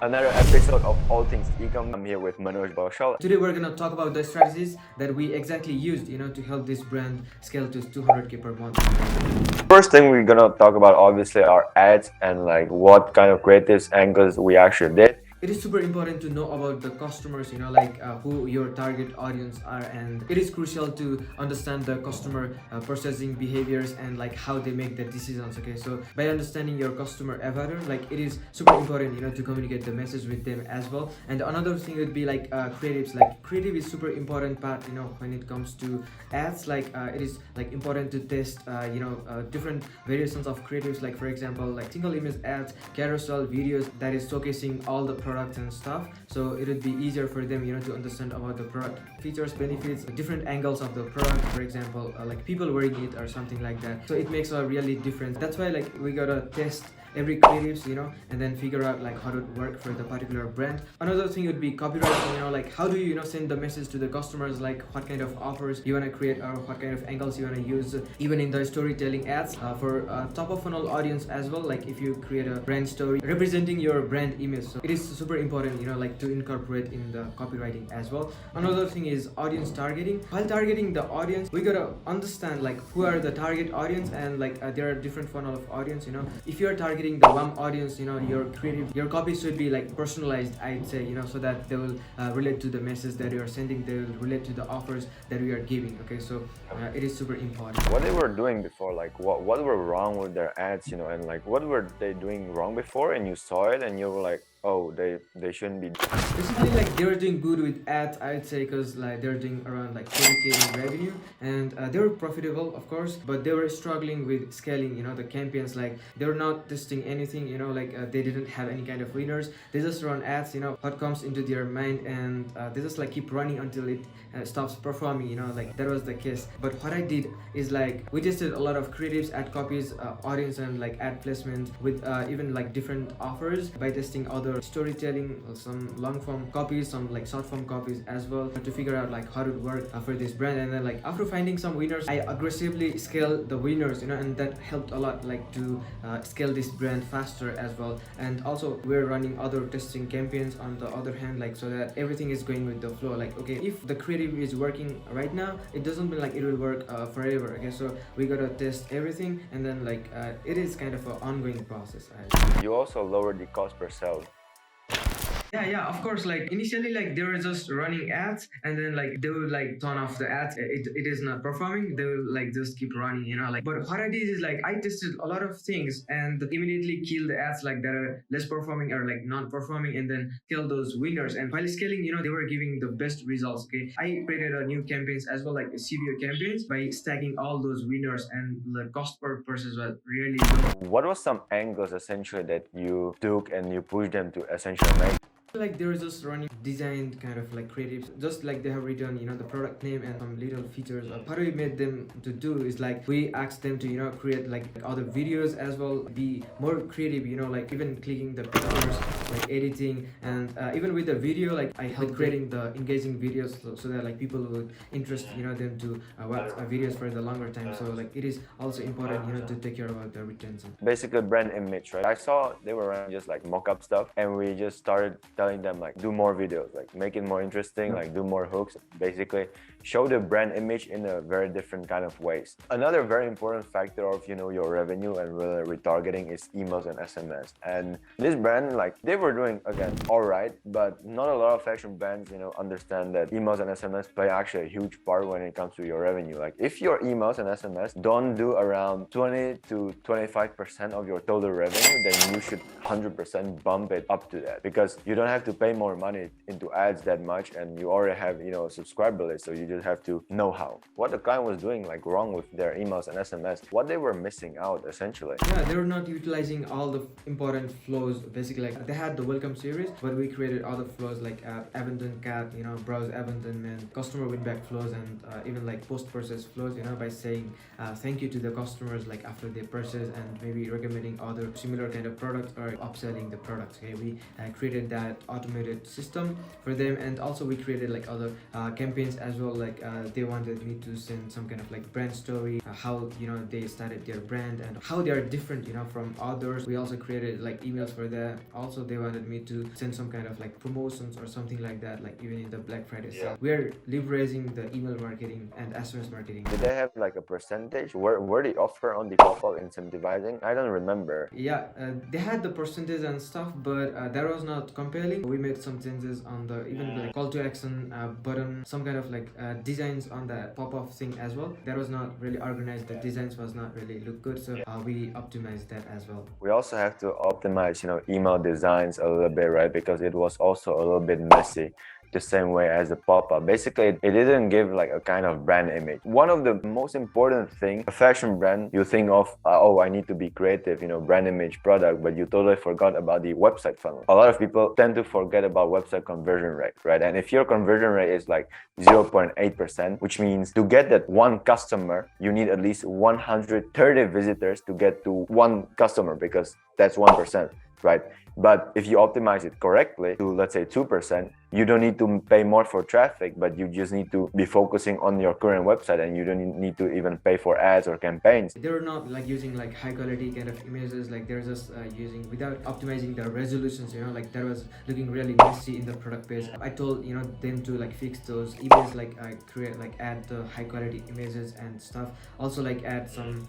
Another episode of All Things Ecom. I'm here with Manoj Baushal. Today we're gonna talk about the strategies that we exactly used, to help this brand scale to 200K per month. First thing we're gonna talk about obviously are ads and like what kind of creatives angles we actually did. It is super important to know about the customers, who your target audience are, and it is crucial to understand the customer purchasing behaviors and like how they make the decisions. Okay, so by understanding your customer avatar, like it is super important, to communicate the message with them as well. And another thing would be like creatives. Like creative is super important part, when it comes to ads. Like it is like important to test, different variations of creatives. Like for example, like single image ads, carousel videos that is showcasing all the products and stuff, so it would be easier for them to understand about the product features, benefits, different angles of the product. For example, like people wearing it or something like that, so it makes a really difference. That's why like we gotta test every creatives, and then figure out like how to work for the particular brand. Another thing would be copywriting, like how do you send the message to the customers, like what kind of offers you want to create or what kind of angles you want to use, even in the storytelling ads for top of funnel audience as well. Like if you create a brand story representing your brand image, so it is super important, like to incorporate in the copywriting as well. Another thing is audience targeting. While targeting the audience, we gotta understand like who are the target audience, and like there are different funnel of audience. If you are targeting the warm audience, your copy should be like personalized, I'd say, so that they will relate to the message that you are sending, they will relate to the offers that we are giving. Okay, so it is super important. What they were doing before, like what were wrong with their ads, and like what were they doing wrong before, and you saw it and you were like, oh, they shouldn't be. Basically, like they were doing good with ads, I'd say, because like they're doing around like 40K in revenue, and they were profitable, of course, but they were struggling with scaling. The campaigns, like they were not testing anything. They didn't have any kind of winners. They just run ads. What comes into their mind, and they just like keep running until it stops performing. Like that was the case. But what I did is like we tested a lot of creatives, ad copies, audience, and like ad placement with even like different offers by testing other storytelling, some long form copies, some like short form copies as well, to figure out like how to work for this brand. And then like after finding some winners, I aggressively scale the winners, and that helped a lot, like to scale this brand faster as well. And also we're running other testing campaigns on the other hand, like so that everything is going with the flow. Like okay, if the creative is working right now, it doesn't mean like it will work forever. Okay, so we gotta test everything, and then like it is kind of an ongoing process. You also lowered the cost per sale. Yeah, of course. Like initially, like they were just running ads, and then like they would like turn off the ads. It is not performing. They will like just keep running, like. But what I did is like I tested a lot of things and immediately kill the ads like that are less performing or like non-performing, and then kill those winners. And while scaling, they were giving the best results. Okay, I created a new campaigns as well, like CBO campaigns, by stacking all those winners, and the cost per purchase was really low. What was some angles essentially that you took and you pushed them to essentially make? Like they're just running designed kind of like creatives, just like they have written the product name and some little features. What we made them to do is like we asked them to create like other videos as well, be more creative, like even clicking the pictures, like editing, and even with the video, like I helped creating the engaging videos, so that like people would interest them to watch videos for the longer time. So like it is also important to take care about the retention. Basically brand image, right? I saw they were running just like mock-up stuff, and we just started telling them like do more videos, like make it more interesting, like do more hooks, basically show the brand image in a very different kind of ways. Another very important factor of your revenue and really retargeting is emails and SMS. And this brand, like they were doing again all right, but not a lot of fashion brands understand that emails and SMS play actually a huge part when it comes to your revenue. Like if your emails and SMS don't do around 20 to 25% of your total revenue, then you should 100% bump it up to that, because you don't have to pay more money into ads that much, and you already have a subscriber list, so you just have to know how what the client was doing like wrong with their emails and SMS, what they were missing out essentially. Yeah, they were not utilizing all the important flows. Basically, like they had the welcome series, but we created other flows like abandon cart, browse abandonment, customer win back flows, and even like post purchase flows, by saying thank you to the customers like after they purchase, and maybe recommending other similar kind of products or upselling the products. Okay, we created that automated system for them. And also we created like other campaigns as well, like they wanted me to send some kind of like brand story, how they started their brand and how they are different from others. We also created like emails for that. Also they wanted me to send some kind of like promotions or something like that, like even in the Black Friday sale. We're leveraging the email marketing and SMS marketing. Did they have like a percentage? Were they offer on the pop-up incentivizing? I don't remember. Yeah, they had the percentage and stuff, but that was not compelling. We made some changes on the even like call to action button, some kind of like designs on the pop-up thing as well. That was not really organized. The designs was not really look good, so we optimized that as well. We also have to optimize, email designs a little bit, right? Because it was also a little bit messy, the same way as the pop-up. Basically, it didn't give like a kind of brand image. One of the most important thing, a fashion brand, you think of, oh, I need to be creative, brand image, product, but you totally forgot about the website funnel. A lot of people tend to forget about website conversion rate, right? And if your conversion rate is like 0.8%, which means to get that one customer, you need at least 130 visitors to get to one customer, because that's 1%, right? But if you optimize it correctly to, let's say, 2%, you don't need to pay more for traffic, but you just need to be focusing on your current website, and you don't need to even pay for ads or campaigns. They're not like using like high quality kind of images, like they're just using without optimizing the resolutions, like that was looking really messy in the product page. I told them to like fix those images, like create like add the high quality images and stuff. Also like add some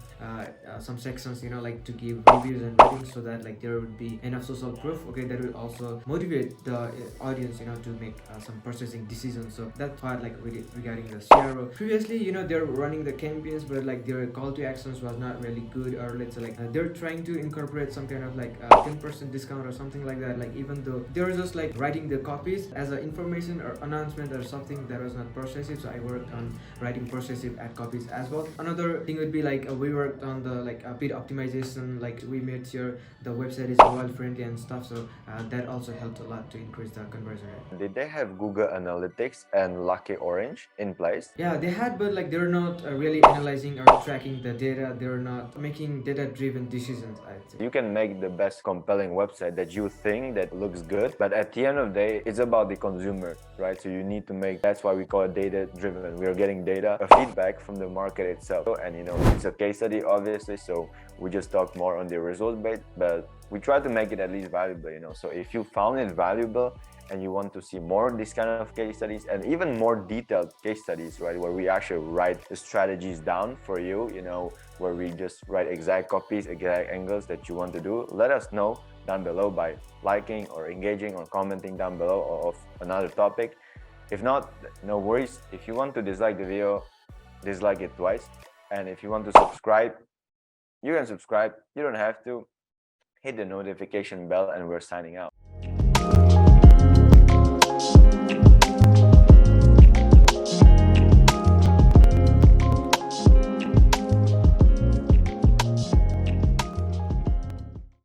sections like to give reviews and ratings, so that like there would be enough social proof, okay, that will also motivate the audience to make some purchasing decisions. So that's part like regarding the CRO. Previously they're running the campaigns, but like their call to actions was not really good, or let's say like they're trying to incorporate some kind of like 10% discount or something like that, like even though they were just like writing the copies as an information or announcement or something that was not persuasive. So I worked on writing persuasive ad copies as well. Another thing would be like we worked on the like bid optimization, like we made sure the website is mobile friendly and stuff, so that also helped a lot to increase the conversion rate. Did they have Google Analytics and Lucky Orange in place? Yeah, they had, but like they're not really analyzing or tracking the data. They're not making data-driven decisions, I'd say. You can make the best compelling website that you think that looks good, but at the end of the day, it's about the consumer, right? So you need to make, that's why we call it data-driven. We are getting data, a feedback from the market itself. And it's a case study, obviously, so we just talk more on the result base, but we try to make it at least valuable, So if you found it valuable and you want to see more of these kind of case studies, and even more detailed case studies, right, where we actually write the strategies down for you, where we just write exact copies, exact angles that you want to do, let us know down below by liking or engaging or commenting down below of another topic. If not, no worries. If you want to dislike the video, dislike it twice. And if you want to subscribe, you can subscribe. You don't have to. Hit the notification bell, and we're signing out.